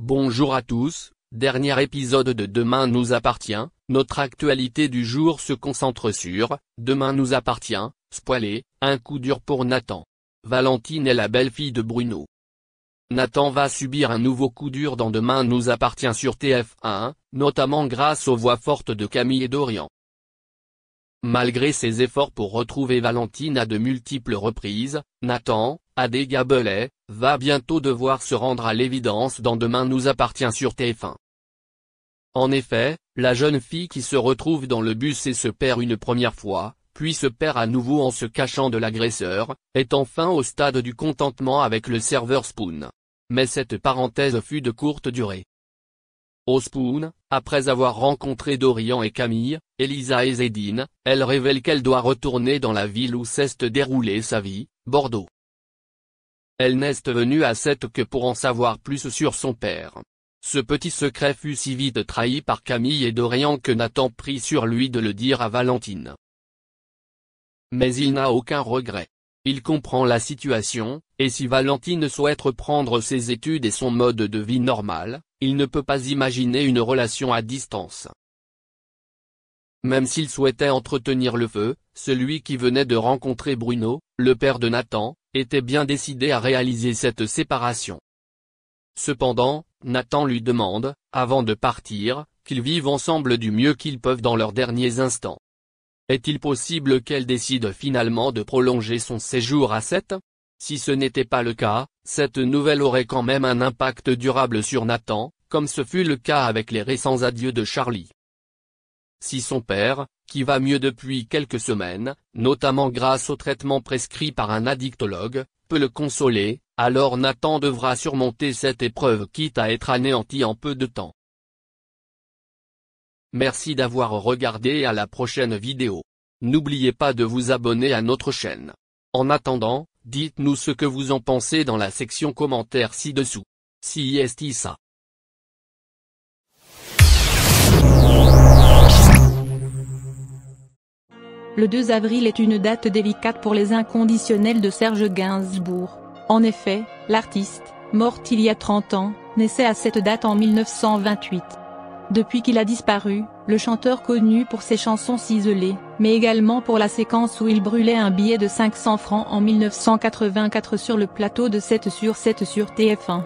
Bonjour à tous, dernier épisode de Demain nous appartient. Notre actualité du jour se concentre sur « Demain nous appartient », spoilé, un coup dur pour Nathan. Valentine est la belle-fille de Bruno. Nathan va subir un nouveau coup dur dans Demain nous appartient sur TF1, notamment grâce aux voix fortes de Camille et Dorian. Malgré ses efforts pour retrouver Valentine à de multiples reprises, Nathan, Adégabelais, va bientôt devoir se rendre à l'évidence dans Demain nous appartient sur TF1. En effet, la jeune fille qui se retrouve dans le bus et se perd une première fois, puis se perd à nouveau en se cachant de l'agresseur, est enfin au stade du contentement avec le serveur Spoon. Mais cette parenthèse fut de courte durée. Au Spoon, après avoir rencontré Dorian et Camille, Elisa et Zedine, elle révèle qu'elle doit retourner dans la ville où s'est déroulée sa vie, Bordeaux. Elle n'est venue à Sète que pour en savoir plus sur son père. Ce petit secret fut si vite trahi par Camille et Dorian que Nathan prit sur lui de le dire à Valentine. Mais il n'a aucun regret. Il comprend la situation, et si Valentine souhaite reprendre ses études et son mode de vie normal, il ne peut pas imaginer une relation à distance. Même s'il souhaitait entretenir le feu, celui qui venait de rencontrer Bruno, le père de Nathan, était bien décidé à réaliser cette séparation. Cependant, Nathan lui demande, avant de partir, qu'ils vivent ensemble du mieux qu'ils peuvent dans leurs derniers instants. Est-il possible qu'elle décide finalement de prolonger son séjour à Sète? Si ce n'était pas le cas, cette nouvelle aurait quand même un impact durable sur Nathan, comme ce fut le cas avec les récents adieux de Charlie. Si son père, qui va mieux depuis quelques semaines, notamment grâce au traitement prescrit par un addictologue, peut le consoler, alors Nathan devra surmonter cette épreuve quitte à être anéanti en peu de temps. Merci d'avoir regardé et à la prochaine vidéo. N'oubliez pas de vous abonner à notre chaîne. En attendant, dites-nous ce que vous en pensez dans la section commentaires ci-dessous. Si est ça. Le 2 avril est une date délicate pour les inconditionnels de Serge Gainsbourg. En effet, l'artiste, mort il y a 30 ans, naissait à cette date en 1928. Depuis qu'il a disparu, le chanteur connu pour ses chansons ciselées, mais également pour la séquence où il brûlait un billet de 500 francs en 1984 sur le plateau de 7 sur TF1,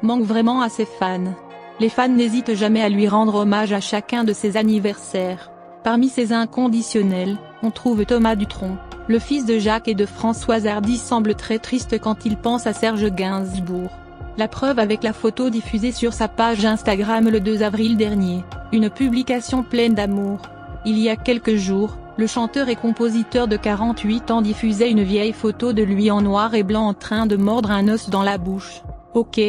manque vraiment à ses fans. Les fans n'hésitent jamais à lui rendre hommage à chacun de ses anniversaires. Parmi ses inconditionnels, on trouve Thomas Dutronc, le fils de Jacques et de Françoise Hardy semble très triste quand il pense à Serge Gainsbourg. La preuve avec la photo diffusée sur sa page Instagram le 2 avril dernier, une publication pleine d'amour. Il y a quelques jours, le chanteur et compositeur de 48 ans diffusait une vieille photo de lui en noir et blanc en train de mordre un os dans la bouche. Ok,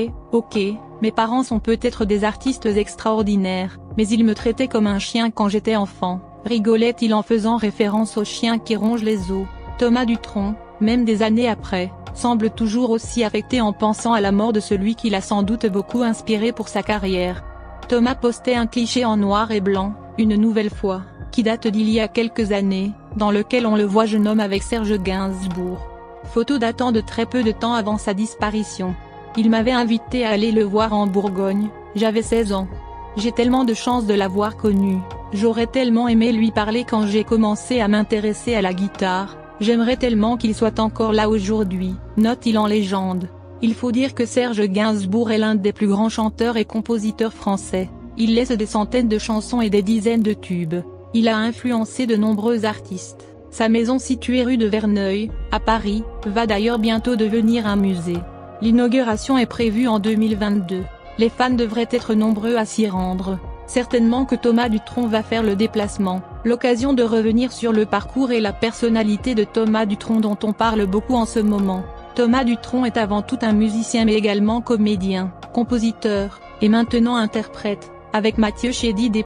mes parents sont peut-être des artistes extraordinaires, mais ils me traitaient comme un chien quand j'étais enfant, rigolait-il en faisant référence au chien qui ronge les os. Thomas Dutronc, même des années après, semble toujours aussi affecté en pensant à la mort de celui qui l'a sans doute beaucoup inspiré pour sa carrière. Thomas postait un cliché en noir et blanc, une nouvelle fois, qui date d'il y a quelques années, dans lequel on le voit jeune homme avec Serge Gainsbourg. Photo datant de très peu de temps avant sa disparition. Il m'avait invité à aller le voir en Bourgogne, j'avais 16 ans. J'ai tellement de chance de l'avoir connu, j'aurais tellement aimé lui parler quand j'ai commencé à m'intéresser à la guitare, j'aimerais tellement qu'il soit encore là aujourd'hui, note-t-il en légende. Il faut dire que Serge Gainsbourg est l'un des plus grands chanteurs et compositeurs français, il laisse des centaines de chansons et des dizaines de tubes, il a influencé de nombreux artistes. Sa maison située rue de Verneuil, à Paris, va d'ailleurs bientôt devenir un musée. L'inauguration est prévue en 2022. Les fans devraient être nombreux à s'y rendre. Certainement que Thomas Dutronc va faire le déplacement, l'occasion de revenir sur le parcours et la personnalité de Thomas Dutronc dont on parle beaucoup en ce moment. Thomas Dutronc est avant tout un musicien mais également comédien, compositeur, et maintenant interprète, avec Mathieu Chédid et